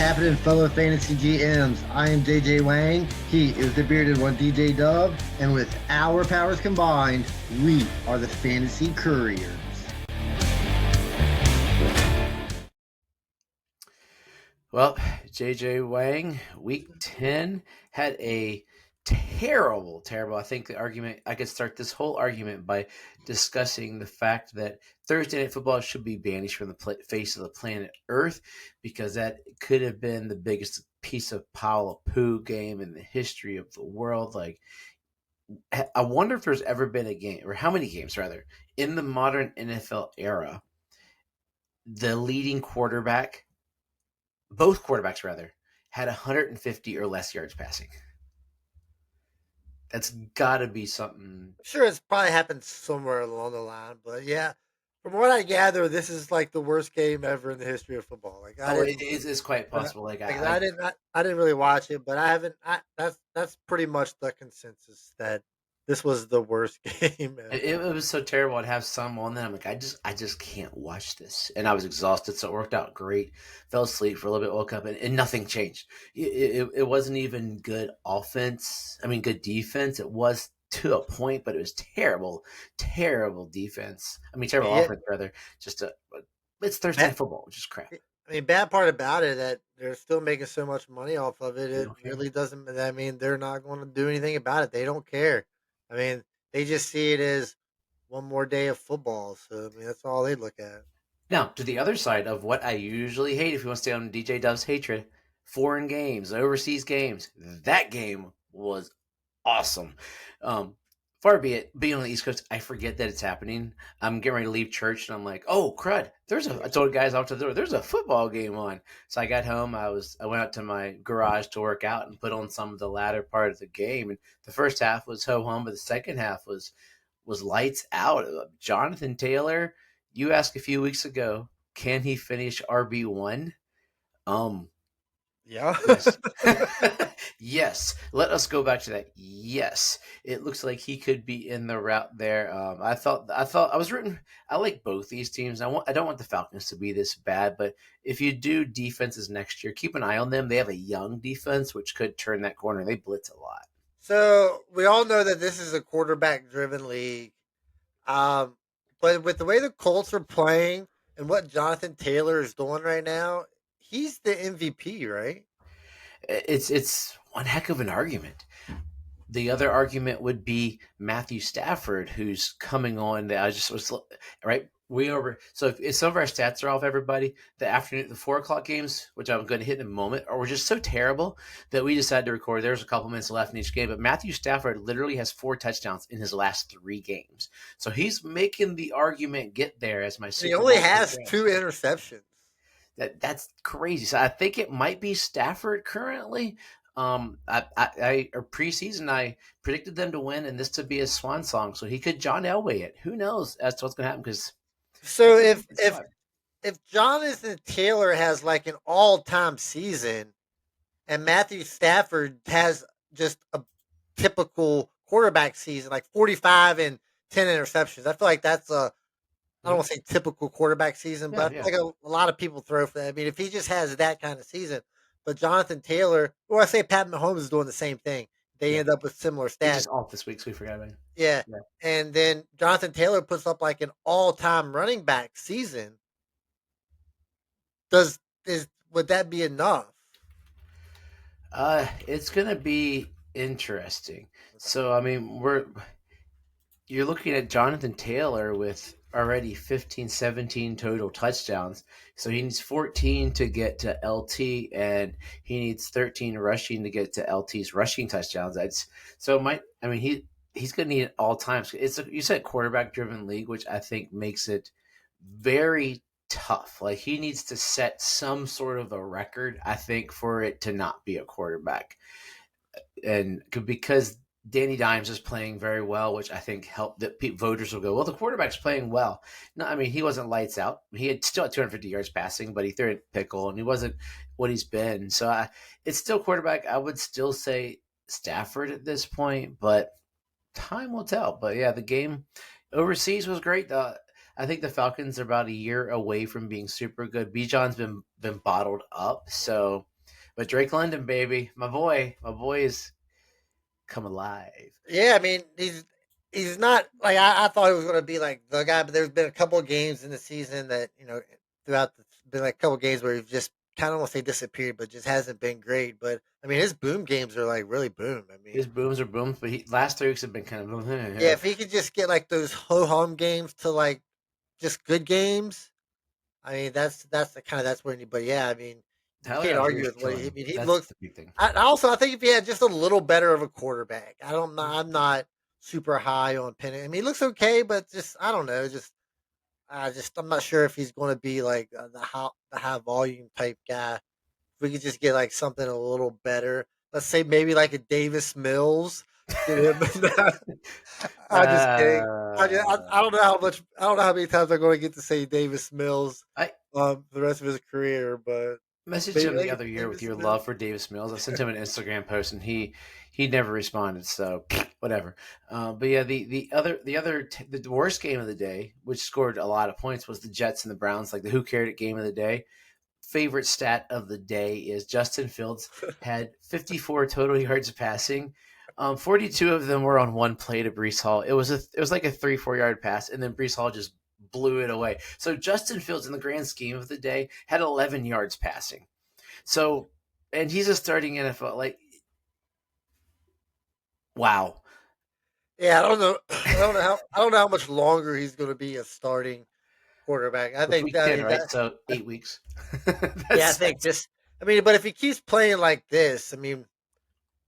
happening, fellow fantasy GMs? I am JJ Wang. He is the bearded one, DJ Dub. And with our powers combined, we are the Fantasy Couriers. Well, JJ Wang, week 10, had a terrible. I think I could start this whole argument by discussing the fact that Thursday Night Football should be banished from the face of the planet Earth because that could have been the biggest piece of pile of poo game in the history of the world. Like, I wonder if there's ever been a game, or how many games, rather, in the modern NFL era, the leading quarterback both quarterbacks rather had 150 or less yards passing. That's got to be something. Sure, it's probably happened somewhere along the line, but yeah, from what I gather, this is like the worst game ever in the history of football. Like It's quite possible. I didn't really watch it, but I haven't. That's pretty much the consensus that this was the worst game ever. It was so terrible. I'd have some on that. I'm like, I just can't watch this, and I was exhausted, so it worked out great. Fell asleep for a little bit, woke up, and nothing changed. It wasn't even good offense. I mean, good defense. It was to a point, but it was terrible defense. I mean, terrible offense rather. It's Thursday Night Football, which is crap. I mean, bad part about it that they're still making so much money off of it. It really doesn't. I mean, they're not going to do anything about it. They don't care. I mean, they just see it as one more day of football. So, I mean, that's all they look at. Now, to the other side of what I usually hate, if you want to stay on DJ Dove's hatred, foreign games, overseas games. That game was awesome. Far be it, being on the East Coast, I forget that it's happening. I'm getting ready to leave church, and I'm like, "Oh crud!" I told guys out to the door, "There's a football game on." So I got home. I went out to my garage to work out and put on some of the latter part of the game. And the first half was ho hum, but the second half was lights out. Jonathan Taylor, you asked a few weeks ago, can he finish RB1? Yeah. Yes. Yes. Let us go back to that. Yes. It looks like he could be in the route there. I was rooting. I like both these teams. I don't want the Falcons to be this bad, but if you do defenses next year, keep an eye on them. They have a young defense, which could turn that corner. They blitz a lot. So we all know that this is a quarterback-driven league, but with the way the Colts are playing and what Jonathan Taylor is doing right now, he's the MVP, right? It's one heck of an argument. The other argument would be Matthew Stafford, who's coming on. That I just was right. So if some of our stats are off, everybody, the 4:00 games, which I'm going to hit in a moment, were just so terrible that we decided to record. There's a couple minutes left in each game, but Matthew Stafford literally has 4 touchdowns in his last 3 games. So he's making the argument get there as my. He only has 2 interceptions. That's crazy. So I think it might be Stafford currently. Preseason I predicted them to win and this to be a swan song, so he could John Elway it. Who knows as to what's going to happen? Because so if Jonathan Taylor has like an all-time season, and Matthew Stafford has just a typical quarterback season, like 45 and 10 interceptions, I feel like that's I don't want to say typical quarterback season, but like a lot of people throw for that. I mean, if he just has that kind of season, but Jonathan Taylor, or I say Pat Mahomes is doing the same thing. They end up with similar stats. He's just off this week, so we forgot about him. Yeah. And then Jonathan Taylor puts up like an all-time running back season. Would that be enough? It's gonna be interesting. So I mean, you're looking at Jonathan Taylor with already 15, 17 total touchdowns. So he needs 14 to get to LT, and he needs 13 rushing to get to LT's rushing touchdowns. He's going to need it all times. You said quarterback driven league, which I think makes it very tough. Like he needs to set some sort of a record, I think, for it to not be a quarterback. And because Danny Dimes is playing very well, which I think helped that voters will go, well, the quarterback's playing well. No, I mean, he wasn't lights out. He had still 250 yards passing, but he threw a pickle, and he wasn't what he's been. So it's still quarterback. I would still say Stafford at this point, but time will tell. But yeah, the game overseas was great. I think the Falcons are about a year away from being super good. Bijan's been bottled up, so But Drake London, baby, my boy is come alive. Yeah, I mean, he's not like I thought he was going to be like the guy, but there's been a couple of games in the season that throughout the been like a couple of games where he's just kind of want to say disappeared, but just hasn't been great. But I mean, his boom games are like really boom. I mean, His booms are booms, but last 3 weeks have been kind yeah, of if he could just get like those ho hum games to like just good games, I mean, that's the kind of that's where. But yeah, I mean, you Tyler can't argue Allgeier's with what killing he. I him. mean, he That's looks. the big thing. I also I think if he had just a little better of a quarterback, I'm not super high on Penny. I mean, he looks okay, but just I don't know, just I'm not sure if he's going to be like the high volume type guy. If we could just get like something a little better, let's say maybe like a Davis Mills, get him. I'm just kidding. I don't know how much. I don't know how many times I'm going to get to say Davis Mills I the rest of his career, but messaged maybe him the like other year with Davis your Mills. love for Davis Mills. I sent him an Instagram post and he never responded. So whatever. But yeah, the worst game of the day, which scored a lot of points, was the Jets and the Browns. Like the who cared it game of the day. Favorite stat of the day is Justin Fields had 54 total yards passing. 42 of them were on one play to Brees Hall. It was like a 3-4 yard pass, and then Brees Hall just blew it away. So Justin Fields, in the grand scheme of the day, had 11 yards passing. So, and he's a starting NFL. Like, wow. Yeah, I don't know. I don't know how much longer he's going to be a starting quarterback. I It's think. week I 10, mean right? that. So 8 weeks. Yeah, I think That's just. I mean, but if he keeps playing like this, I mean,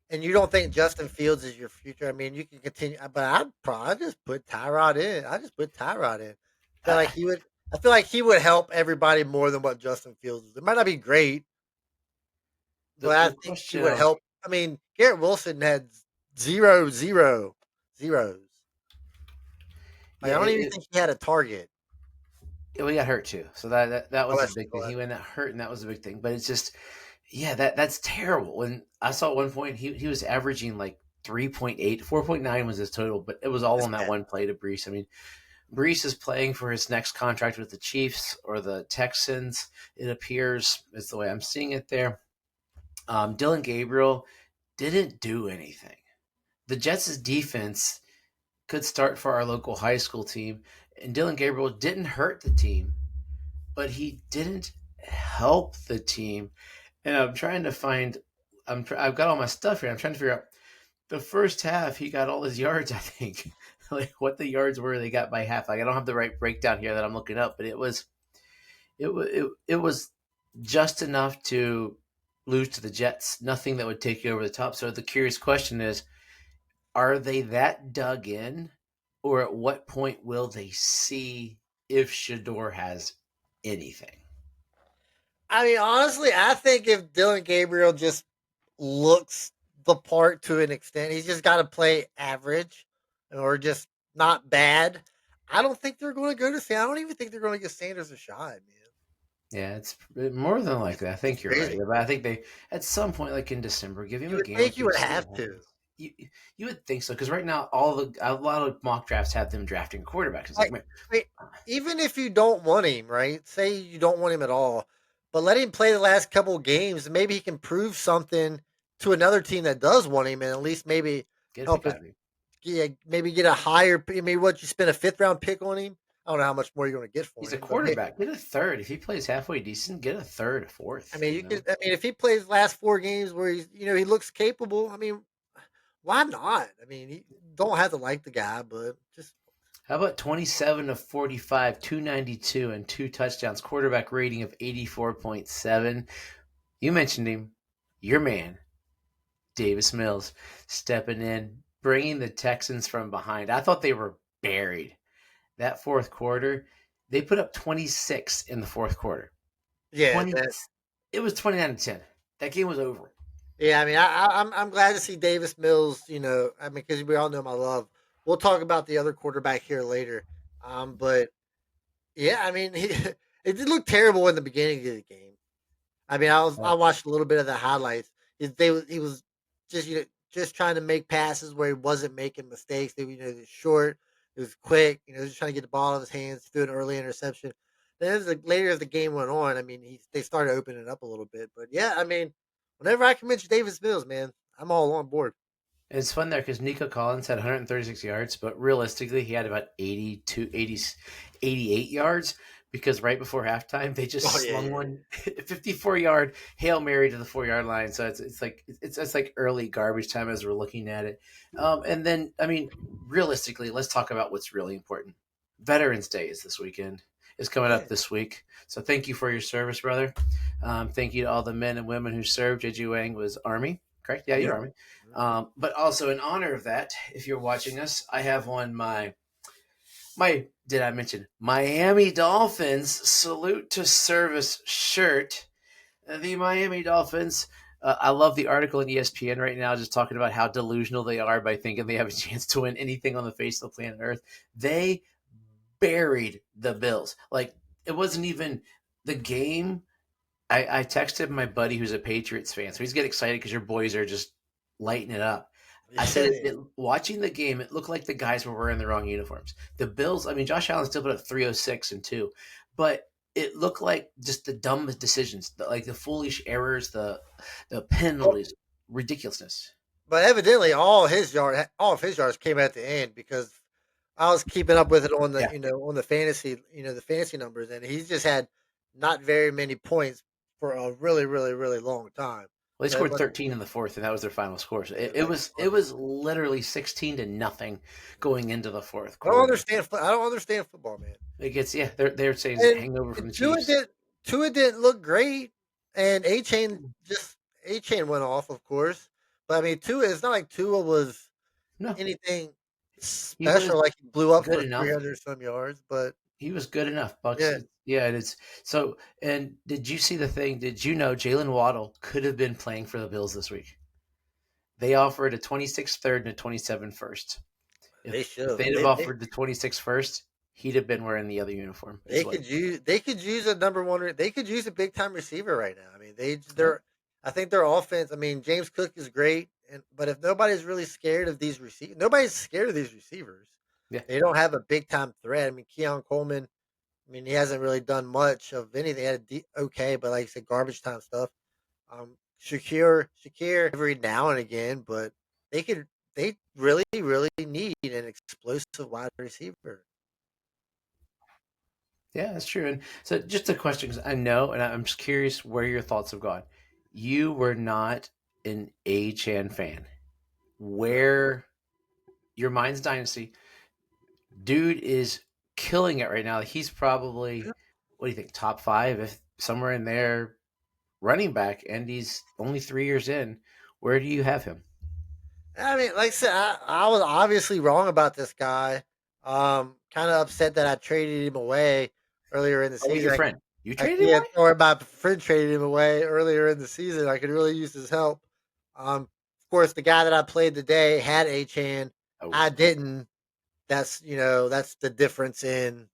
and you don't think Justin Fields is your future, I mean, you can continue. But I'd probably just put Tyrod in. I just put Tyrod in. I feel like he would. I feel like he would help everybody more than what Justin Fields is. It might not be great, but I the think he question would of help. I mean, Garrett Wilson had zero, zero, zeros. Like yeah, I don't even think he had a target. we got hurt too. So that Oh, was a that's big thing. true. He went hurt, and that was a big thing. But it's just, yeah, that's terrible. When I saw at one point he was averaging like 3.8, 4.9 was his total, but it was all That's on that bad. one play to Brees. I mean, Brees is playing for his next contract with the Chiefs or the Texans. It appears is the way I'm seeing it there. Dylan Gabriel didn't do anything. The Jets' defense could start for our local high school team, and Dylan Gabriel didn't hurt the team, but he didn't help the team. And I'm trying to find. I've got all my stuff here. I'm trying to figure out the first half. He got all his yards. I think like what the yards were they got by half. Like I don't have the right breakdown here that I'm looking up, but it was just enough to lose to the Jets. Nothing that would take you over the top. So the curious question is: are they that dug in, or at what point will they see if Shador has anything? I mean, honestly, I think if Dylan Gabriel just looks the part to an extent, he's just got to play average or just not bad. I don't think they're going to go to San. I don't even think they're going to give Sanders a shot, man. Yeah, it's more than likely. I It's think you're right. crazy. But I think they, at some point, like in December, give him You a would game or think you two, would see what have to. happens. You would think so because right now, a lot of mock drafts have them drafting quarterbacks. It's like, Like, man, I mean, even if you don't want him, right? Say you don't want him at all, but let him play the last couple of games. Maybe he can prove something to another team that does want him, and at least maybe get a help pick us. out of him. Yeah, maybe get a higher. Maybe what you spend a fifth round pick on him. I don't know how much more you're going to get for He's a him, but maybe, quarterback. Get a third if he plays halfway decent. Get a third, a I fourth. mean, you could. I mean, if he plays last four games where he's, he looks capable. I mean, why not? I mean, you don't have to like the guy, but just How about 27 of 45, 292, and 2 touchdowns, quarterback rating of 84.7? You mentioned him, your man, Davis Mills, stepping in, bringing the Texans from behind. I thought they were buried. That fourth quarter, they put up 26 in the fourth quarter. yeah, 20, it was 29 to 10. That game was over. yeah. I mean, I'm glad to see Davis Mills. I mean, because we all know my love. We'll talk about the other quarterback here later. But yeah, I mean, it did look terrible in the beginning of the game. I mean, I Uh, watched a little bit of the highlights. He was just just trying to make passes where he wasn't making mistakes. It was short, it was quick. Just trying to get the ball out of his hands, threw an early interception. Then later as the game went on, I mean, they started opening it up a little bit. But yeah, I mean, whenever I can mention Davis Mills, man, I'm all on board. It's fun there because Nico Collins had 136 yards, but realistically, he had about 88 yards because right before halftime, they just Oh yeah, slung yeah. one 54-yard Hail Mary to the 4-yard line. So it's like early garbage time as we're looking at it. And then, I mean, realistically, let's talk about what's really important. Veterans Day is this weekend. Is coming Yeah. up this week. So thank you for your service, brother. Thank you to all the men and women who served. JG Wang was Army, correct? Yeah, you're Yeah. Army. But also in honor of that, if you're watching us, I have on my did I mention Miami Dolphins salute to service shirt. The Miami Dolphins. I love the article in ESPN right now, just talking about how delusional they are by thinking they have a chance to win anything on the face of the planet Earth. They buried the Bills. Like it wasn't even the game. I texted my buddy who's a Patriots fan, so he's getting excited because your boys are just lighting it up. I said, Yeah. watching the game, it looked like the guys were wearing the wrong uniforms. The Bills, I mean, Josh Allen still put up 306 and 2, but it looked like just the dumbest decisions, like the foolish errors, the penalties, ridiculousness. But evidently, all of his yards came at the end because I was keeping up with it on the Yeah. on the fantasy the fantasy numbers, and he's just had not very many points for a really really really long time. Well, they So it scored must 13 in the fourth, and that was their final score. So be it like was a bunch. literally 16 to nothing going into the fourth I don't quarter. understand. I don't understand football, man. It gets they're saying it's a And hangover from the Tua Chiefs. did Tua didn't look great, and A Chain went off, of course. But I mean, Tua. It's not like Tua was No, anything he was special. Like he blew up good for enough. 300 some yards, but He was good enough, Bucks. yeah, Yeah, and it's so. And did you see the thing? Did you know Jalen Waddle could have been playing for the Bills this week? They offered a 26 third and a 27 first. they If should. they'd have offered the 26 first, he'd have been wearing the other uniform. Is what. They could use a number one. They could use a big time receiver right now. I mean, Yeah. I think their offense. I mean, James Cook is great, but if nobody's really scared of these receivers, nobody's scared of these receivers. Yeah. They don't have a big time threat. I mean, Keon Coleman. I mean, he hasn't really done much of anything. He had okay, but like I said, garbage time stuff. Shakir every now and again, but they could. They really, really need an explosive wide receiver. Yeah, that's true. And so, just a question, because I know, and I'm just curious where your thoughts have gone. You were not an A-Chan fan. Where your mind's dynasty, dude is killing it right now. He's probably, what do you think, top five, if somewhere in there, running back, and he's only 3 years in. Where do you have him? I mean, like I said, I was obviously wrong about this guy. Kind of upset that I traded him away earlier in the Oh, with season. your friend. You I traded him can't, away? or my friend traded him away earlier in the season. I could really use his help. Of course, the guy that I played today had a chan. Oh, I didn't. That's the difference in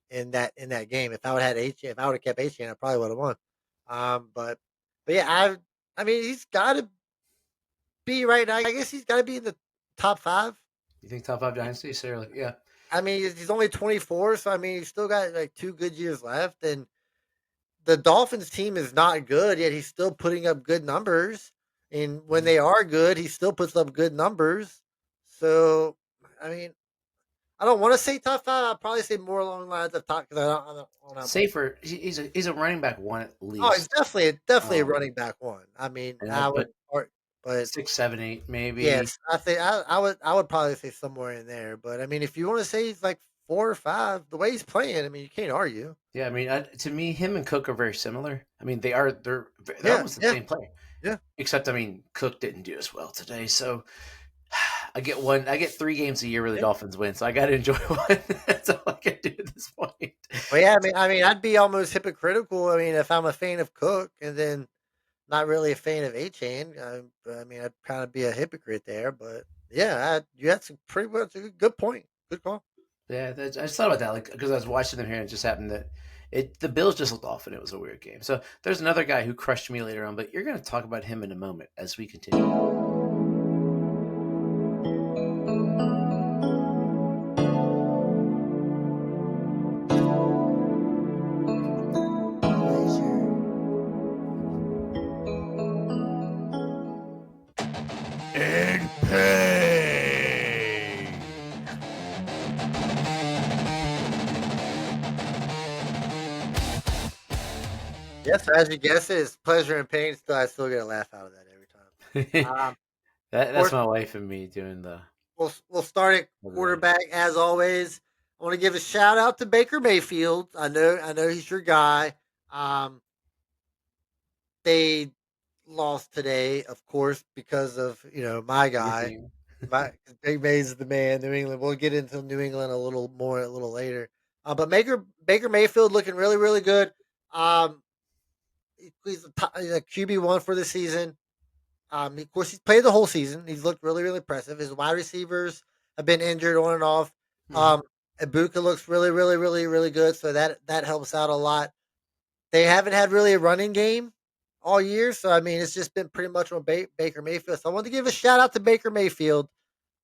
that game. If I would have had H, if I would have kept H, I probably would have won. But yeah, I mean, he's got to be right now. I guess he's got to be in the top five. you think top five dynasty? So like, yeah. I mean, he's only 24, so I mean, he's still got like 2 good years left, and the Dolphins team is not good yet. He's still putting up good numbers, and when they are good, he still puts up good numbers. So, I mean, I don't want to say top five. I'll probably say more along the lines of top because I don't have. Safer. He's a running back one at Oh, it's least. definitely a Um, running back one. I mean, and I I would, put but 6, 7, 8, maybe. yes, I think I would probably say somewhere in there. But I mean, if you want to say he's like 4 or 5, the way he's playing, I mean, you can't argue. Yeah, I mean, to me, him and Cook are very similar. I mean, they're Yeah, almost the yeah, same player, yeah. except I mean, Cook didn't do as well today. So I get 3 games a year where the Dolphins win, so I got to enjoy one. That's all I can do at this point. Well, yeah, I mean, I'd be almost hypocritical. I mean, if I'm a fan of Cook and then not really a fan of Achan, I mean, I'd kind of be a hypocrite there. But yeah, you had some pretty much a good point. Good call. Yeah, I just thought about that, like because I was watching them here, and it just happened that the Bills just looked off, and it was a weird game. So there's another guy who crushed me later on, but you're going to talk about him in a moment as we continue. Yes, as you guessed it, it's pleasure and pain. Still, I still get a laugh out of that every time. Of That's course, my wife and me doing the we'll start at other quarterback as always. I want to give a shout out to Baker Mayfield. I know he's your guy. Um, they lost today, of course, because of my your guy. team. My Big May's the man. New England. We'll get into New England a little more a little later. But Baker Mayfield looking really really good. Um, he's a QB1 for the season. Of course, he's played the whole season. He's looked really, really impressive. His wide receivers have been injured on and off. Mhm. Um, Ibuka looks really, really, really, really good. So that helps out a lot. They haven't had really a running game all year. So I mean, it's just been pretty much on Baker Mayfield. So I want to give a shout out to Baker Mayfield.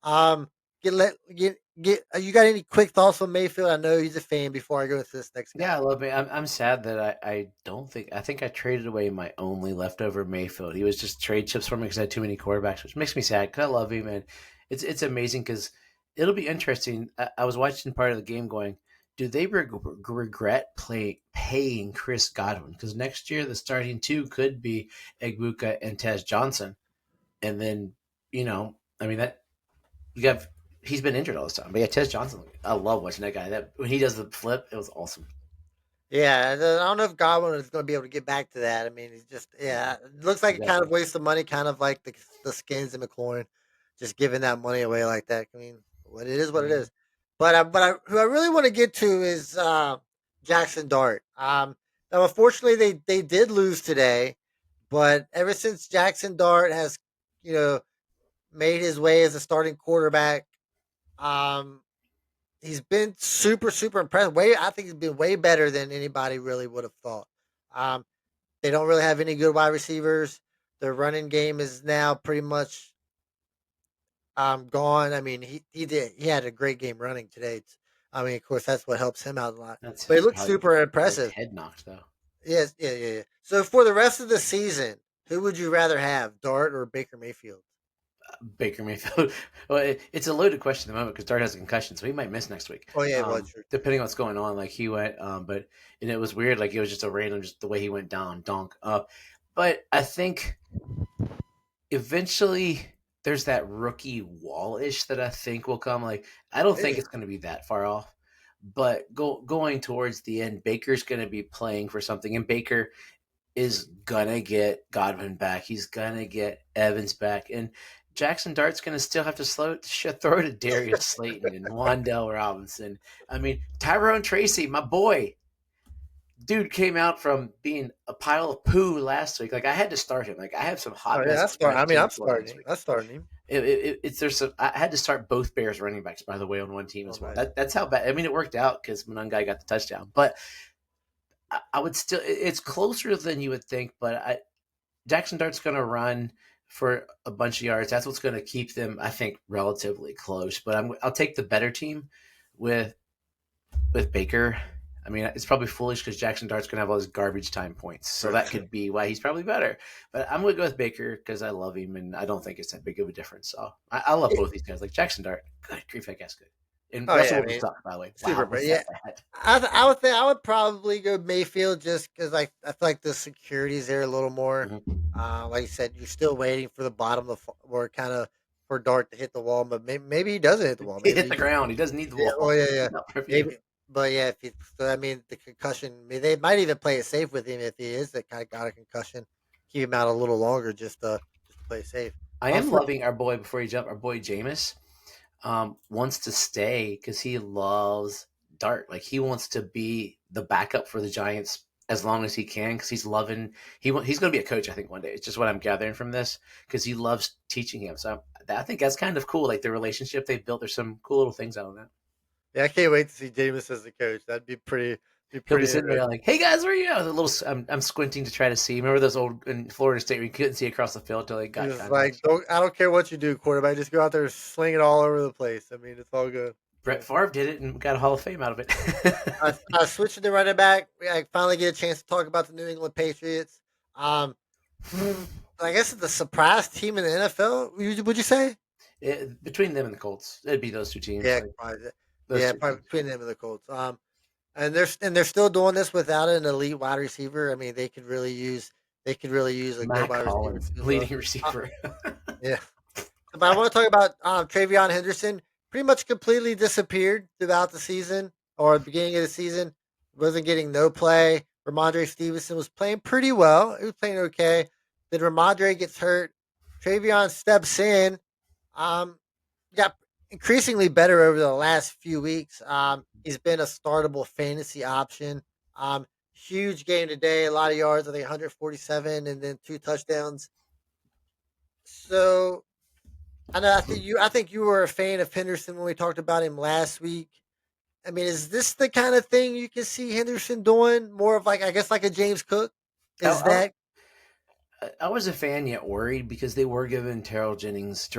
Um, get. You got any quick thoughts on Mayfield? I know he's a fan. Before I go into this next guy. Yeah, I love it. I'm sad that I don't think I think I traded away my only leftover Mayfield. He was just trade chips for me because I had too many quarterbacks, which makes me sad because I love him and it's amazing because it'll be interesting. I was watching part of the game going, do they regret paying Chris Godwin? Because next year the starting two could be Egbuka and Tez Johnson, and then I mean that you got he's been injured all this time. But yeah, Tez Johnson, I love watching that guy. That when he does the flip, it was awesome. Yeah, I don't know if Godwin is going to be able to get back to that. I mean, he's just it looks like a kind of Exactly. waste of money, kind of like the skins in McLaurin, just giving that money away like that. I mean, what it is, what it Mhm. is. Who I really want to get to is Jackson Dart. Now unfortunately they did lose today, but ever since Jackson Dart has you know made his way as a starting quarterback, um, he's been super super impressive. I think he's been way better than anybody really would have thought. Um, they don't really have any good wide receivers. Their running game is now pretty much gone. I mean, he had a great game running today. I mean, of course, that's what helps him out a lot. That's But he looks how he super got his impressive. head knocked though. Yes, yeah, yeah, yeah. So for the rest of the season, who would you rather have, Dart or Baker Mayfield? Baker Mayfield. Well, it's a loaded question at the moment because Dart has a concussion, so he might miss next week. Oh yeah, well, true. Depending on what's going on, like he went, but and it was weird. Like it was just a random, just the way he went down, donk up. But I think eventually there's that rookie wall-ish that I think will come. Like I don't think Maybe. it's going to be that far off, but going towards the end, Baker's going to be playing for something, and Baker is gonna get Godwin back. He's gonna get Evans back, and Jackson Dart's gonna still have to throw to Darius Slayton and Wandell Robinson. I mean, Tyrone Tracy, my boy, dude came out from being a pile of poo last week. Like I had to start him. Like I have some Oh hot yeah, mess that's start. I special mean, I'm teams going this starting. week. I'm starting him. It's there's some. I had to start both Bears running backs by the way on one team Oh as well. nice. That's how bad. I mean, it worked out because Munungai got the touchdown, but I would still. It's closer than you would think, but Jackson Dart's going to run for a bunch of yards. That's what's going to keep them, I think, relatively close. But I'll take the better team with Baker. I mean, it's probably foolish because Jackson Dart's going to have all his garbage time points, so that could be why he's probably better. But I'm going to go with Baker because I love him, and I don't think it's that big of a difference. So I love both these guys. Like Jackson Dart, good grief, that guy's good. And Oh Russell yeah, I Wilson mean, sucked, by the way. super. Wow, But was yeah, that bad? I would think I would probably go Mayfield just because I feel like the security's there a little more. Mhm. Like you said, you're still waiting for the bottom of the or kind of for Dart to hit the wall, but maybe he doesn't hit the wall. He hit the Maybe ground. He doesn't need the yeah. Oh wall. yeah, yeah. Not for you. Maybe, but yeah. If he, so I mean, the concussion. I mean, they might even play it safe with him if he is that kind of got a concussion. Keep him out a little longer just to play it safe. I am For loving our boy before you jump. Our boy Jameis wants to stay because he loves Dart. Like he wants to be the backup for the Giants as long as he can because he's loving. He's going to be a coach. I think one day. It's just what I'm gathering from this because he loves teaching him. So I think that's kind of cool. Like the relationship they've built. There's some cool little things out of that. yeah, I can't wait to see Jameis as the coach. That'd be He'll be pretty sitting there interesting. like, "Hey guys, where are you?" At? I'm squinting to try to see. Remember those old in Florida State where you couldn't see across the field till they got He's contact. like, don't I don't care what you do, quarterback. Just go out there, sling it all over the place. I mean, it's all good. Brett Favre did it and got a Hall of Fame out of it. Switching to running back, I finally get a chance to talk about the New England Patriots. Um, I guess it's the surprise team in the NFL. Would you say? Between them and the Colts, it'd be those two teams. Yeah, Like probably, those yeah, two probably teams. between them and the Colts. and they're still doing this without an elite wide receiver. I mean, they could really use a good Matt wide receiver Collins, too as well. leading Uh, receiver. yeah, but I want to talk about Travion Henderson. Pretty much completely disappeared throughout the season or the beginning of the season. Wasn't getting no play. Ramondre Stevenson was playing pretty well. He was playing okay. Then Ramondre gets hurt. Travion steps in. Um, got increasingly better over the last few weeks. He's been a startable fantasy option. Huge game today, a lot of yards, I think 147, and then 2 touchdowns. So I think you were a fan of Henderson when we talked about him last week. I mean, is this the kind of thing you can see Henderson doing? More of like I guess like a James Cook? Is I, that I was a fan yet worried because they were giving Terrell Jennings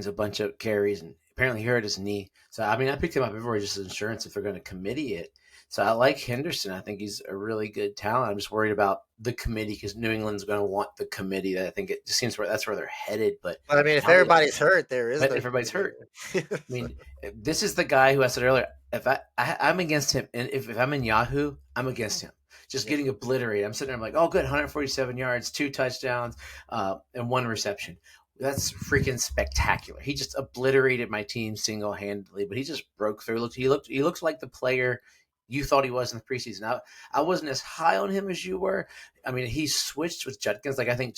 a bunch of carries, and apparently he hurt his knee. So I mean, I picked him up everywhere just as insurance if they're going to committee it. So I like Henderson. I think he's a really good talent. I'm just worried about the committee because New England's going to want the committee. I think it just seems where that's where they're headed. But but I mean if now that everybody's hurt, there is but no everybody's committee hurt. there. I mean, this is the guy who I said earlier. If I'm against him, and if I'm in Yahoo, I'm against him. Just Yeah. getting obliterated. I'm sitting there. I'm like, oh, good, 147 yards, 2 touchdowns, and 1 reception. That's freaking spectacular. He just obliterated my team single handedly, but he just broke through. He looked like the player you thought he was in the preseason. I wasn't as high on him as you were. I mean, he switched with Judkins. Like I think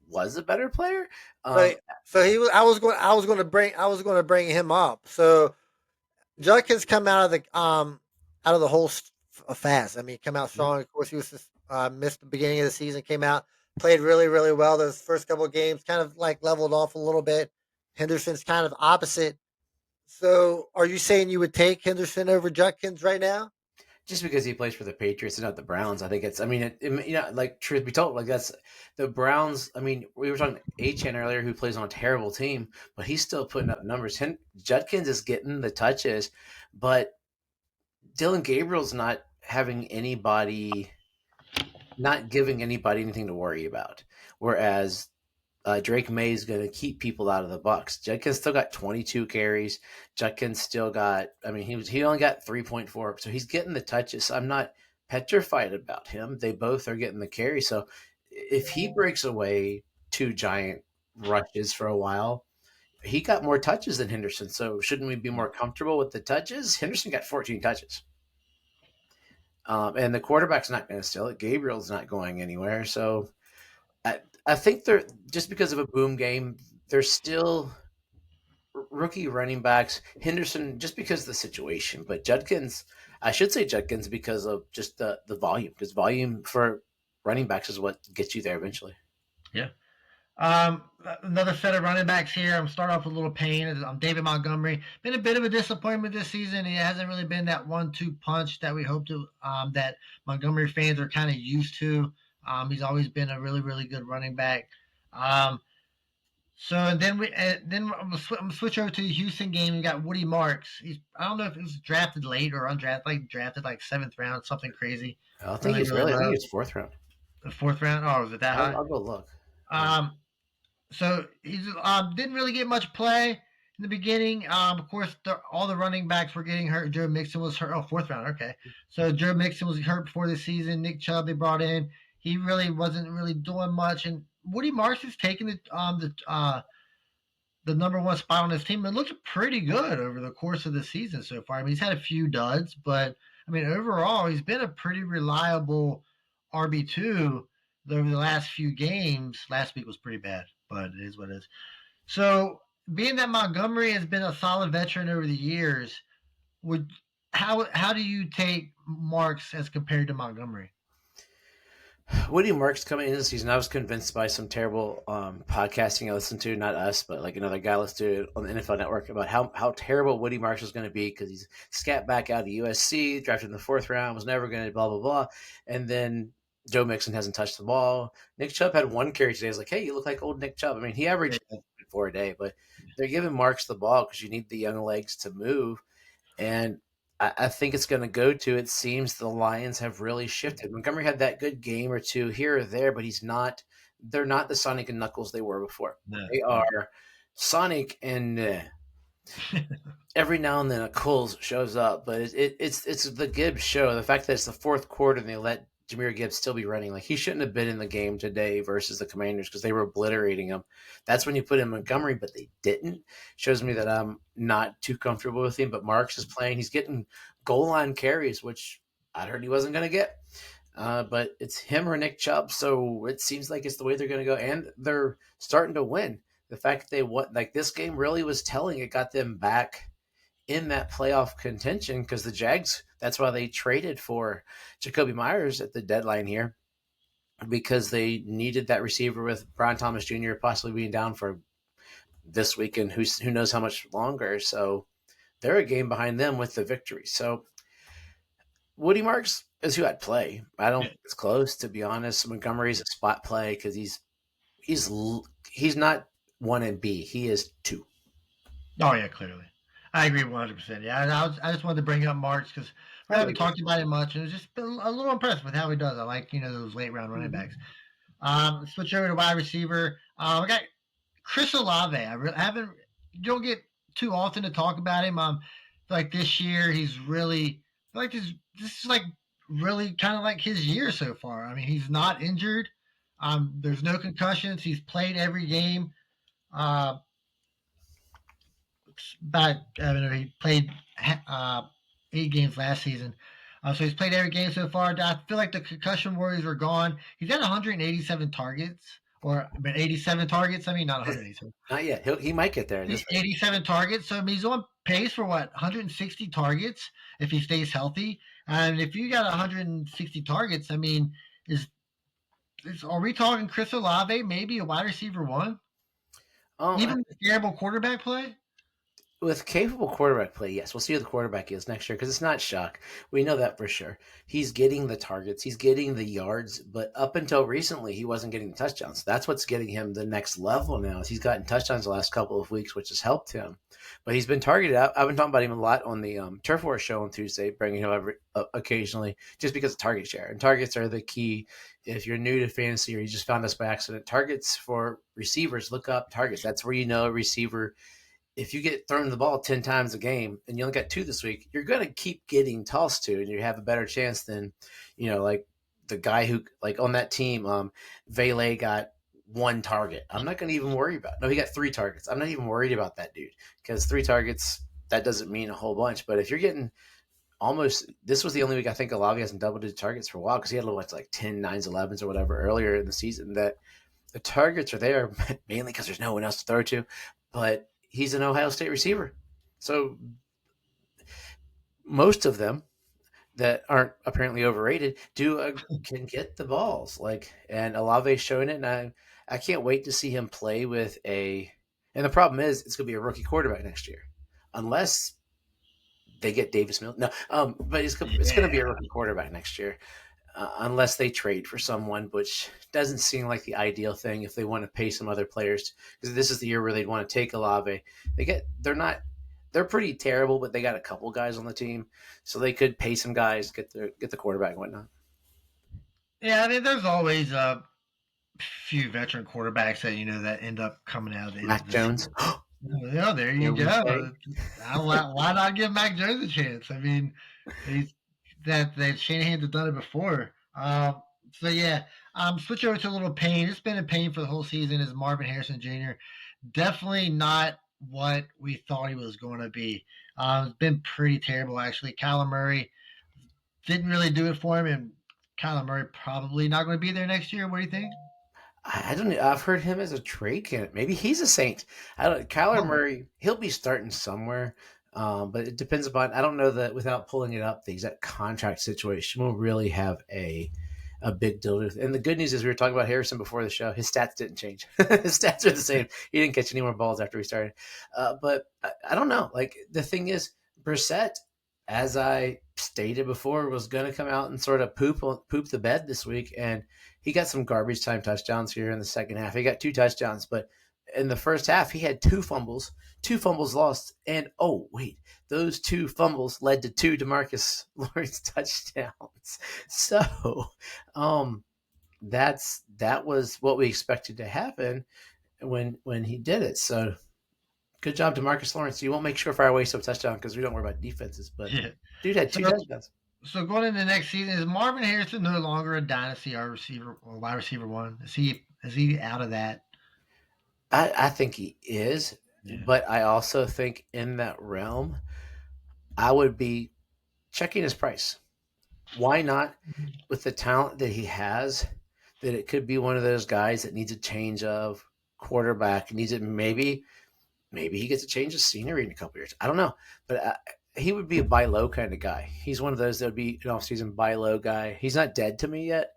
was a better player. Um, So he was. I was going to bring him up. So Judkins come out of the hole fast. I mean, come out strong. Of course, he was just, missed the beginning of the season. Came out, played really, really well. Those first couple of games, kind of like leveled off a little bit. Henderson's kind of opposite. So, are you saying you would take Henderson over Judkins right now? just because he plays for the Patriots and not the Browns, I think it's. I mean, like truth be told, like that's the Browns. I mean, we were talking Achan earlier, who plays on a terrible team, but he's still putting up numbers. Judkins is getting the touches, but Dylan Gabriel's not having anybody, not giving anybody anything to worry about. Whereas Drake May is going to keep people out of the Bucks. Judkins still got 22 carries. Judkins still got. I mean, he only got 3.4, so he's getting the touches. I'm not petrified about him. They both are getting the carry. So if he breaks away 2 giant rushes for a while, he got more touches than Henderson. So shouldn't we be more comfortable with the touches? Henderson got 14 touches. And the quarterback's not going to steal it. Gabriel's not going anywhere. So I think they're just because of a boom game, they're still rookie running backs. Henderson, just because of the situation, but Judkins, I should say Judkins because of just the volume. Because volume for running backs is what gets you there eventually. Yeah. Another set of running backs here. I'm starting off with a little pain. I'm David Montgomery. Been a bit of a disappointment this season. He hasn't really been that 1-2 punch that we hope to. That Montgomery fans are kind of used to. He's always been a really, really good running back. So and then I'm gonna switch over to the Houston game. We got Woody Marks. I don't know if it was drafted late or undrafted, like drafted like 7th round, something crazy. I think he's really. I think he's 4th round. The 4th round. Oh, was it that high? I'll go look. So he didn't really get much play in the beginning. Of course, all the running backs were getting hurt. Joe Mixon was hurt. Oh, 4th round. Okay. So Joe Mixon was hurt before the season. Nick Chubb they brought in. He really wasn't really doing much. And Woody Marks is taking the number one spot on his team. It looked pretty good over the course of the season so far. I mean, he's had a few duds, but I mean, overall, he's been a pretty reliable RB2 over the last few games. Last week was pretty bad, but it is what it is. So, being that Montgomery has been a solid veteran over the years, how do you take Marks as compared to Montgomery? Woody Marks coming into the season, I was convinced by some terrible podcasting I listened to, not us, but like another guy listened to on the NFL Network about how terrible Woody Marks was going to be because he's scat back out of USC, drafted in the 4th round, was never going to blah, blah, blah. And then Joe Mixon hasn't touched the ball. Nick Chubb had 1 carry today. I was like, hey, you look like old Nick Chubb. I mean, he averaged 4 a day, but they're giving Marks the ball because you need the young legs to move. And I think it's going to go to. It seems the Lions have really shifted. Montgomery had that good game or two here or there, but he's not. They're not the Sonic and Knuckles they were before. No. They are Sonic and every now and then a Coles shows up, but it's the Gibbs show. The fact that it's the fourth quarter and they let Jahmyr Gibbs still be running, like he shouldn't have been in the game today versus the Commanders because they were obliterating him. That's when you put in Montgomery, but they didn't. Shows me that I'm not too comfortable with him. But Marks is playing; he's getting goal line carries, which I heard he wasn't going to get. But it's him or Nick Chubb, so it seems like it's the way they're going to go, and they're starting to win. The fact that they won, like this game, really was telling. It got them back in that playoff contention because the Jags, that's why they traded for Jacoby Myers at the deadline here because they needed that receiver with Brian Thomas Jr. possibly being down for this week and who knows how much longer. So they're a game behind them with the victory. So Woody Marks is who I'd play. I don't think it's close, to be honest. Montgomery's a spot play because he's not 1 and B. He is 2. Oh yeah, clearly. I agree 100%. Yeah, I just wanted to bring up Marks because we haven't talked about it much, and it's just been a little impressed with how he does. I like those late round running backs. Switch over to wide receiver. I got Chris Olave. I haven't don't get too often to talk about him. Like this year he's really like this is like really kind of like his year so far. I mean, he's not injured. There's no concussions. He's played every game. He played 8 games last season. So he's played every game so far. I feel like the concussion worries are gone. He's at 187 targets, or 87 targets. I mean, not 187. Not yet. He might get there. 87 targets. So I mean, he's on pace for 160 targets if he stays healthy. And if you got 160 targets, I mean, are we talking Chris Olave, maybe a wide receiver 1? Even with terrible quarterback play? With capable quarterback play, yes. We'll see who the quarterback is next year because it's not Shock. We know that for sure. He's getting the targets. He's getting the yards. But up until recently, he wasn't getting the touchdowns. That's what's getting him the next level now. He's gotten touchdowns the last couple of weeks, which has helped him. But he's been targeted. I've been talking about him a lot on the Turf War show on Tuesday, bringing him occasionally just because of target share. And targets are the key. If you're new to fantasy or you just found us by accident, targets for receivers, look up targets. That's where you know a receiver. If you get thrown the ball 10 times a game and you only got 2 this week, you're going to keep getting tossed to, and you have a better chance than, like the guy who, like on that team, Vele got 1 target. I'm not going to even worry about it. No, he got 3 targets. I'm not even worried about that dude because 3 targets, that doesn't mean a whole bunch. But if you're getting this was the only week I think Olave hasn't double-digit targets for a while because he had like 10, 9s, 11s or whatever earlier in the season, that the targets are there mainly because there's no one else to throw to. But he's an Ohio State receiver. So most of them that aren't apparently overrated can get the balls. And Olave's showing it, and I can't wait to see him play with and the problem is it's going to be a rookie quarterback next year. Unless they get Davis Mills. No, but it's going to be a rookie quarterback next year. Unless they trade for someone, which doesn't seem like the ideal thing if they want to pay some other players, because this is the year where they'd want to take Olave. They're pretty terrible, but they got a couple guys on the team, so they could pay some guys, get the quarterback and whatnot. Yeah, I mean, there's always a few veteran quarterbacks that end up coming out. Mac Jones. Yeah, there you go. Why not give Mac Jones a chance? I mean, that Shanahan had done it before. Switch over to a little pain. It's been a pain for the whole season. Is Marvin Harrison Jr. Definitely not what we thought he was going to be. It's been pretty terrible, actually. Kyler Murray didn't really do it for him, and Kyler Murray probably not going to be there next year. What do you think? I don't know. I've heard him as a trade candidate. Maybe he's a Saint. Kyler Murray, he'll be starting somewhere. But it depends upon, I don't know that without pulling it up, the exact contract situation will really have a big deal with. And the good news is we were talking about Harrison before the show. His stats didn't change. His stats are the same. He didn't catch any more balls after we started. But I don't know. Like the thing is, Brissett, as I stated before, was going to come out and sort of poop the bed this week. And he got some garbage time touchdowns here in the second half. He got 2 touchdowns, but in the first half, he had 2 fumbles lost. And, those 2 fumbles led to 2 DeMarcus Lawrence touchdowns. So that was what we expected to happen when he did it. So Good job, DeMarcus Lawrence. You won't make sure fire away some touchdown because we don't worry about defenses. But Yeah. dude had 2 touchdowns. So going into the next season, is Marvin Harrison no longer a dynasty receiver or wide receiver one? Is he out of that? I think he is, but I also think in that realm, I would be checking his price. Why not? With the talent that he has, that it could be one of those guys that needs a change of quarterback, needs it maybe he gets a change of scenery in a couple years. I don't know, but he would be a buy low kind of guy. He's one of those that would be an off-season buy low guy. He's not dead to me yet.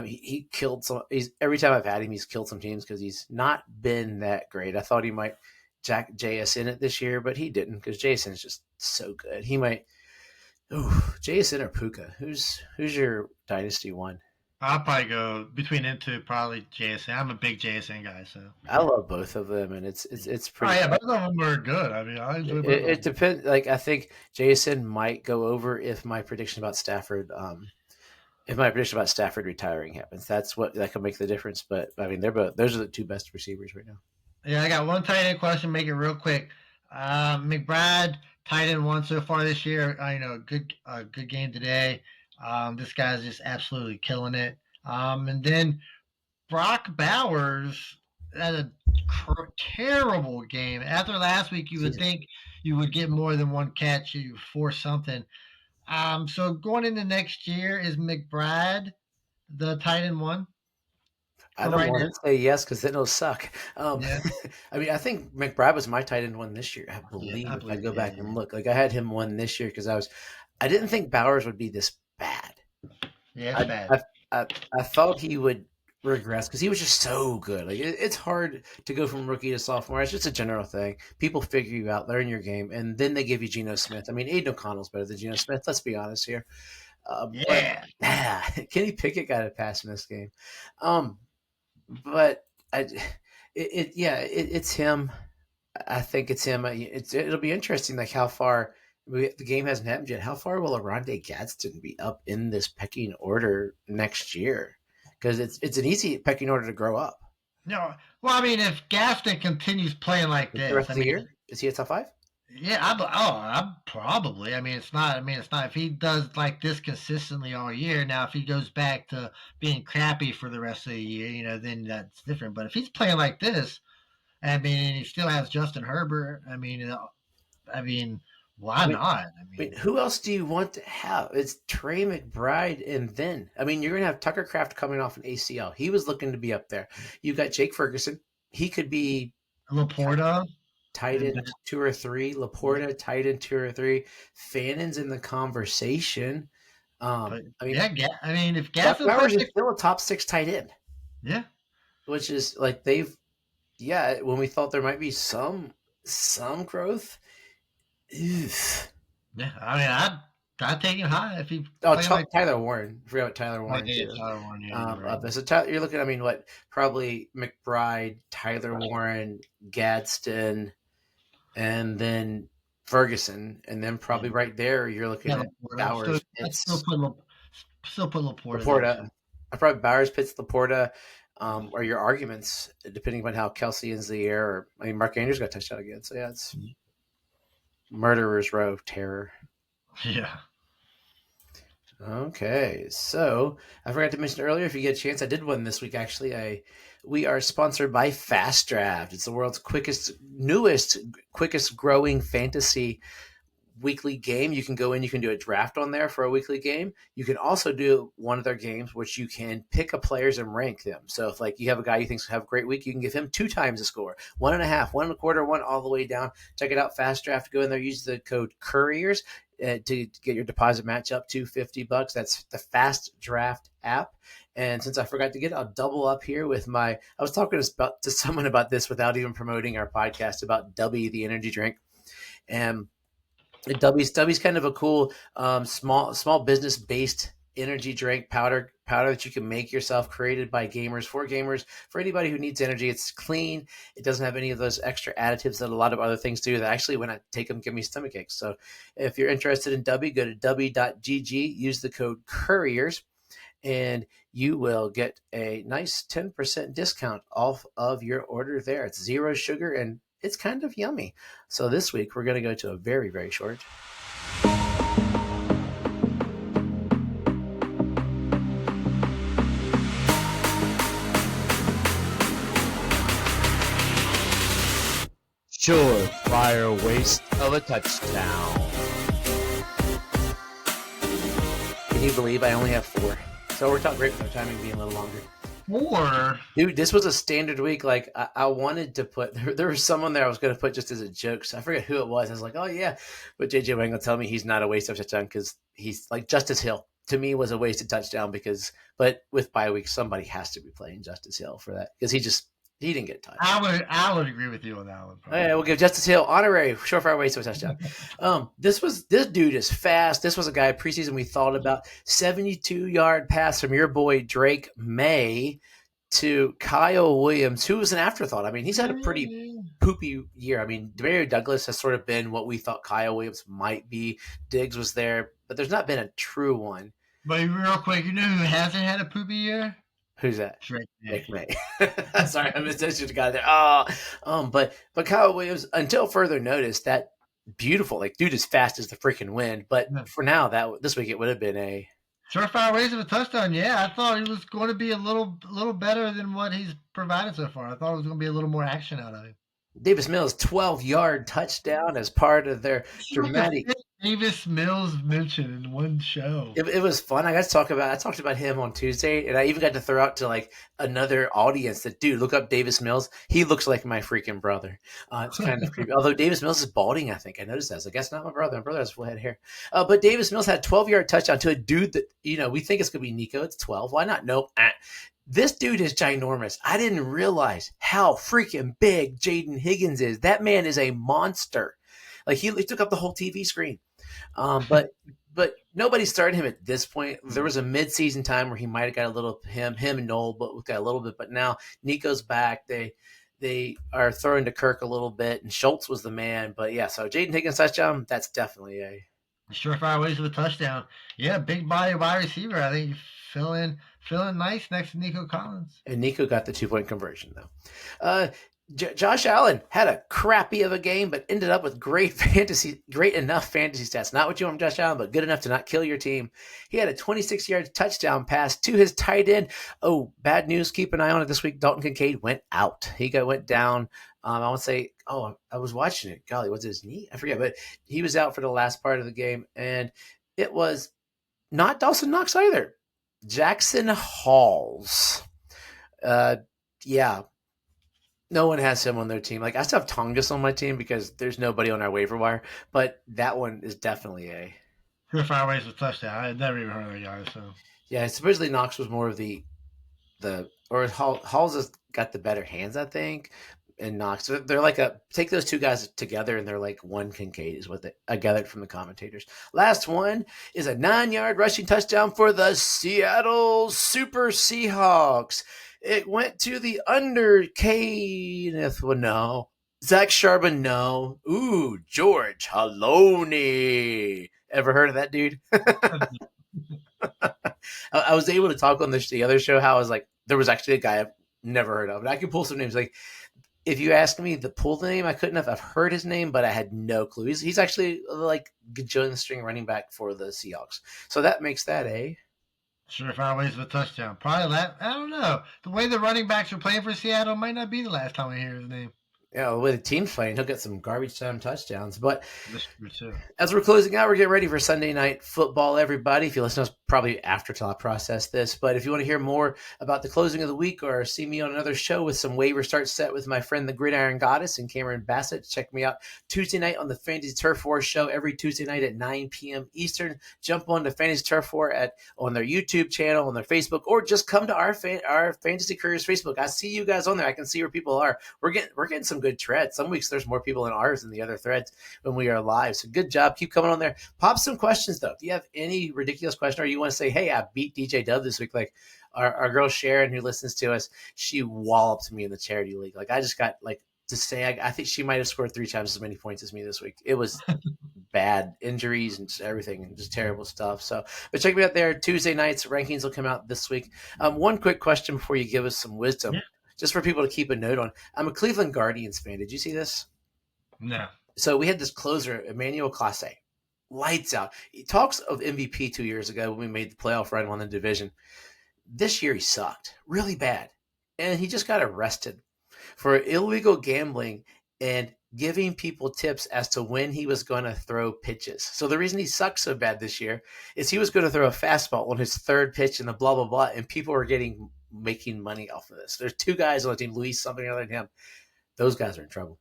He killed some. Every time I've had him, he's killed some teams because he's not been that great. I thought he might jack JSN it this year, but he didn't because JSN is just so good. He might. JSN or Puka? Who's your dynasty one? I'll probably go between them two. Probably JSN. I'm a big JSN guy, so I love both of them, and it's pretty. Oh yeah, both of them are good. I mean, I enjoy both. It depends. Like I think JSN might go over if my prediction about Stafford. If my prediction about Stafford retiring happens, that could make the difference. But I mean, those are the 2 best receivers right now. Yeah, I got one tight end question. Make it real quick. McBride, tight end 1 so far this year. Good game today. This guy's just absolutely killing it. And then Brock Bowers had a terrible game. After last week, you would think you would get more than 1 catch. You force something. So going into next year, is McBride the tight end 1? I don't want to say yes because then it'll suck. I mean, I think McBride was my tight end 1 this year. I believe if I go back and look, like I had him 1 this year because I didn't think Bowers would be this bad. Yeah, it's bad. I thought he would regress because he was just so good. Like it's hard to go from rookie to sophomore. It's just a general thing. People figure you out, learn your game, and then they give you Geno Smith. I mean, Aiden O'Connell's better than Geno Smith. Let's be honest here. Kenny Pickett got a pass in this game. But it's him. I think it's him. It'll be interesting, like how far the game hasn't happened yet. How far will Oronde Gadsden be up in this pecking order next year? Because it's an easy pecking order to grow up. No, well, I mean, if Gaston continues playing like this, the rest of the year, is he a top 5? Yeah, I'm probably. I mean, it's not. If he does like this consistently all year. Now, if he goes back to being crappy for the rest of the year, then that's different. But if he's playing like this, I mean, he still has Justin Herbert. I mean, why not? I mean, who else do you want to have? It's Trey McBride, and then you're going to have Tucker Kraft coming off an ACL. He was looking to be up there. You got Jake Ferguson. He could be Laporta. Tight end 2 or 3, Laporta, tight end 2 or 3. Fannon's in the conversation. If Gaston Bowers is still a top 6 tight end. Yeah, which is like when we thought there might be some growth. Oof. Yeah, I mean, I'd take him high if he. Tyler Warren. I forgot about Tyler Warren. Tyler Warren. Yeah, right. So you're looking. I mean, probably McBride, Tyler Warren, Gadsden, and then Ferguson, and then probably right there you're looking at Bowers. Still put Laporta. Laporta. I probably Bowers, Pitts, Laporta. Are your arguments depending upon how Kelsey ends the year? Or Mark Andrews got touched out again, so yeah, it's murderer's row terror. Yeah. Okay, so I forgot to mention earlier, if you get a chance, I did one this week actually. We are sponsored by Fast Draft. It's the world's newest, quickest growing fantasy weekly game. You can go in, you can do a draft on there for a weekly game. You can also do one of their games, which you can pick a players and rank them. So if you have a guy you think will have a great week, you can give him 2 times the score, 1.5, 1.25, 1 all the way down. Check it out, Fast Draft. Go in there, use the code Couriers to get your deposit match up to $50. That's the Fast Draft app. And since I forgot to get it, I'll double up here with I was talking to someone about this without even promoting our podcast about Dubby, the energy drink. And Dubby's kind of a cool small business based energy drink powder that you can make yourself, created by gamers for gamers, for anybody who needs energy. It's clean. It doesn't have any of those extra additives that a lot of other things do that actually, when I take them, give me stomach aches. So if you're interested in Dubby, go to dubby.gg, use the code Couriers, and you will get a nice 10% discount off of your order there. It's 0 sugar, and it's kind of yummy. So this week we're going to go to a very, very short. Surefire waste of a touchdown. Can you believe I only have 4? So we're talking great with our timing being a little longer. 4? Dude, this was a standard week. Like, I wanted to put, there was someone there I was going to put just as a joke. So I forget who it was. I was like, oh, yeah. But JJ Wang will tell me he's not a waste of touchdown because he's like Justice Hill. To me, was a wasted touchdown but with bye week, somebody has to be playing Justice Hill for that because he didn't get time. I would agree with you on that one. Oh, yeah, we'll give Justice Hill honorary surefire waste of a touchdown. This dude is fast. This was a guy preseason we thought about. 72-yard pass from your boy Drake May to Kyle Williams, who was an afterthought. I mean, he's had a pretty poopy year. I mean, Demario Douglas has sort of been what we thought Kyle Williams might be. Diggs was there, but there's not been a true one. But real quick, you know who hasn't had a poopy year? Who's that? Drake May. Sorry, I misunderstood the guy there. But Kyle Williams, until further notice, that beautiful, like, dude is fast as the freaking wind. But for now, this week it would have been a surefire waste of a touchdown. Yeah, I thought he was going to be a little better than what he's provided so far. I thought it was going to be a little more action out of him. Davis Mills 12-yard touchdown as part of their dramatic. Davis Mills mentioned in one show. It was fun. I talked about him on Tuesday, and I even got to throw out to like another audience that, dude, look up Davis Mills. He looks like my freaking brother. It's kind of creepy. Although Davis Mills is balding, I think I noticed that. I was like, that's not my brother. My brother has full head hair. But Davis Mills had a 12-yard touchdown to a dude that we think it's gonna be Nico. It's 12. Why not? Nope. This dude is ginormous. I didn't realize how freaking big Jaden Higgins is. That man is a monster. Like he took up the whole TV screen. But nobody started him at this point. There was a mid-season time where he might have got a little him and Noel, but got a little bit. But now Nico's back. They are throwing to Kirk a little bit, and Schultz was the man. But yeah, so Jaden Higgins touchdown. That's definitely a surefire ways of a touchdown. Yeah, big body wide receiver. I think feeling nice next to Nico Collins. And Nico got the 2-point conversion though. Josh Allen had a crappy of a game, but ended up with great enough fantasy stats. Not what you want from Josh Allen, but good enough to not kill your team. He had a 26-yard touchdown pass to his tight end. Oh, bad news. Keep an eye on it this week. Dalton Kincaid went out. He went down. I would say, I was watching it. Golly, was it his knee? I forget, but he was out for the last part of the game, and it was not Dawson Knox either. Jackson Halls. Yeah. No one has him on their team. Like, I still have Tongas on my team because there's nobody on our waiver wire, but that one is definitely a surefire waste of touchdown. I had never even heard of the guy, so yeah. Supposedly Knox was more of or Halls has got the better hands, I think, and Knox. They're like take those two guys together, and they're like one Kincaid is what I gathered from the commentators. Last one is a 9-yard rushing touchdown for the Seattle Super Seahawks. It went to the under Kenneth. Well, no. Zach Charbon, no. Ooh, George Haloney. Ever heard of that dude? I was able to talk on the other show how I was like, there was actually a guy I've never heard of. And I can pull some names. Like, if you asked me to pull the name, I couldn't have. I've heard his name, but I had no clue. He's actually like gajillion string running back for the Seahawks. So that makes that a surefire ways of a touchdown. Probably that. I don't know. The way the running backs are playing for Seattle might not be the last time we hear his name. Yeah, the way the team's playing, he'll get some garbage time touchdowns. But that's true too. As we're closing out, we're getting ready for Sunday Night Football, everybody. If you listen to us, probably after till I process this. But if you want to hear more about the closing of the week or see me on another show with some waiver start set with my friend, the Gridiron Goddess and Cameron Bassett, check me out Tuesday night on the Fantasy Turf War show every Tuesday night at 9 p.m. Eastern. Jump on to Fantasy Turf War on their YouTube channel, on their Facebook, or just come to our Fantasy Couriers Facebook. I see you guys on there. I can see where people are. We're getting some good threads. Some weeks there's more people in ours than the other threads when we are live. So good job. Keep coming on there. Pop some questions, though. If you have any ridiculous question or you want to say, hey, I beat DJ Dub this week, like our girl Sharon who listens to us, she walloped me in the charity league. Like I just got to say, I think she might have scored 3 times as many points as me this week. It was bad injuries and everything and just terrible stuff. So, but check me out there. Tuesday nights rankings will come out this week. One quick question before you give us some wisdom. Yeah. Just for people to keep a note on. I'm a Cleveland Guardians fan. Did you see this? No. So we had this closer, Emmanuel Classe, lights out. He talks of MVP 2 years ago when we made the playoff run, won the division. This year he sucked really bad, and he just got arrested for illegal gambling and giving people tips as to when he was going to throw pitches. So the reason he sucked so bad this year is he was going to throw a fastball on his third pitch and the blah blah blah, and people were making money off of this. There's 2 guys on the team, Luis something other than him. Those guys are in trouble.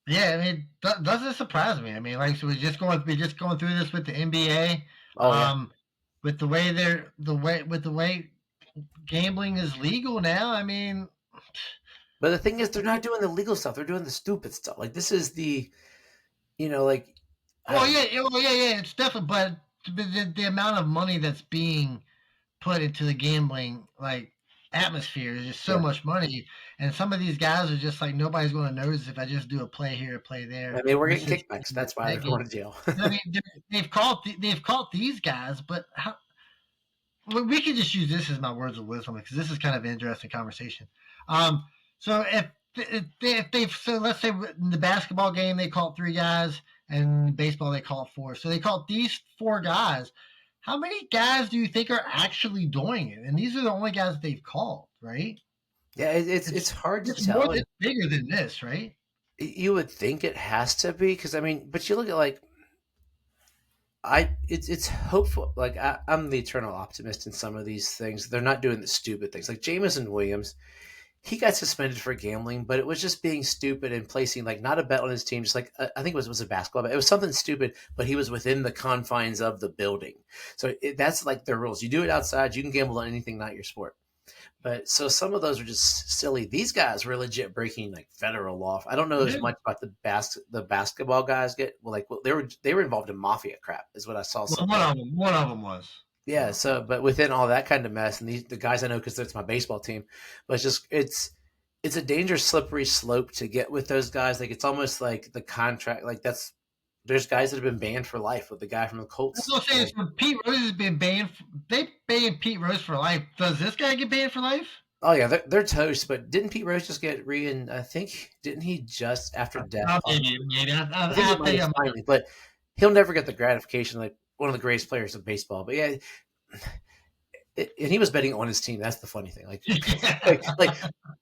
Yeah, I mean, doesn't surprise me. I mean, like, so we're just going through this with the NBA. Oh yeah. With the way gambling is legal now. I mean, But the thing is, they're not doing the legal stuff. They're doing the stupid stuff. Like this is the, like. yeah. It's definitely, but the amount of money that's being put into the gambling atmosphere is just so much money, and some of these guys are just like, nobody's going to notice if I just do a play here, a play there. I mean, we're getting kickbacks. That's why they're going to jail. I mean, they've caught these guys, but how? We could just use this as my words of wisdom because this is kind of an interesting conversation. So so let's say in the basketball game they caught 3 guys, and in baseball they caught 4. So they caught these 4 guys. How many guys do you think are actually doing it? And these are the only guys that they've called, right? Yeah, it's hard to tell. It's bigger than this, right? You would think it has to be because I mean, but you look at it's hopeful. Like I'm the eternal optimist in some of these things. They're not doing the stupid things. Like Jameson Williams, he got suspended for gambling, but it was just being stupid and placing not a bet on his team. Just I think it was a basketball bet. It was something stupid, but he was within the confines of the building. So that's their rules. You do it outside, you can gamble on anything, not your sport. But so some of those are just silly. These guys were legit breaking federal law. I don't know as much about the basketball guys they were involved in mafia crap is what I saw. One of them was. Yeah. So, but within all that kind of mess, and the guys I know because it's my baseball team, but it's a dangerous slippery slope to get with those guys. It's almost like the contract. There's guys that have been banned for life with the guy from the Colts. That's what I'm saying. So Pete Rose has been banned. They banned Pete Rose for life. Does this guy get banned for life? Oh yeah, they're toast. But didn't Pete Rose just get I think didn't he just after death? Maybe. But he'll never get the gratification one of the greatest players of baseball. But yeah, and he was betting on his team. That's the funny thing.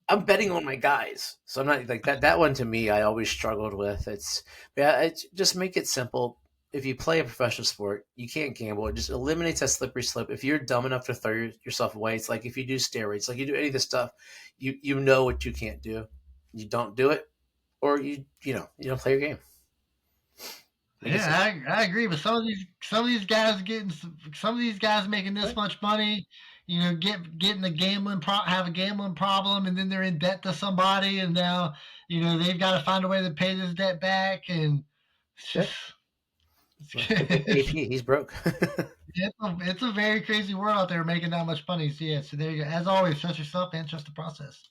I'm betting on my guys, so I'm not that. That one to me, I always struggled with. It's just make it simple. If you play a professional sport, you can't gamble. It just eliminates that slippery slope. If you're dumb enough to throw yourself away, it's like if you do steroids, you do any of this stuff, you know what you can't do. You don't do it, or you don't play your game. Yeah, I agree. But some of these guys making this much money, getting a have a gambling problem, and then they're in debt to somebody, and now they've got to find a way to pay this debt back, and he's broke. It's a very crazy world out there making that much money. So yeah, so there you go. As always, trust yourself and trust the process.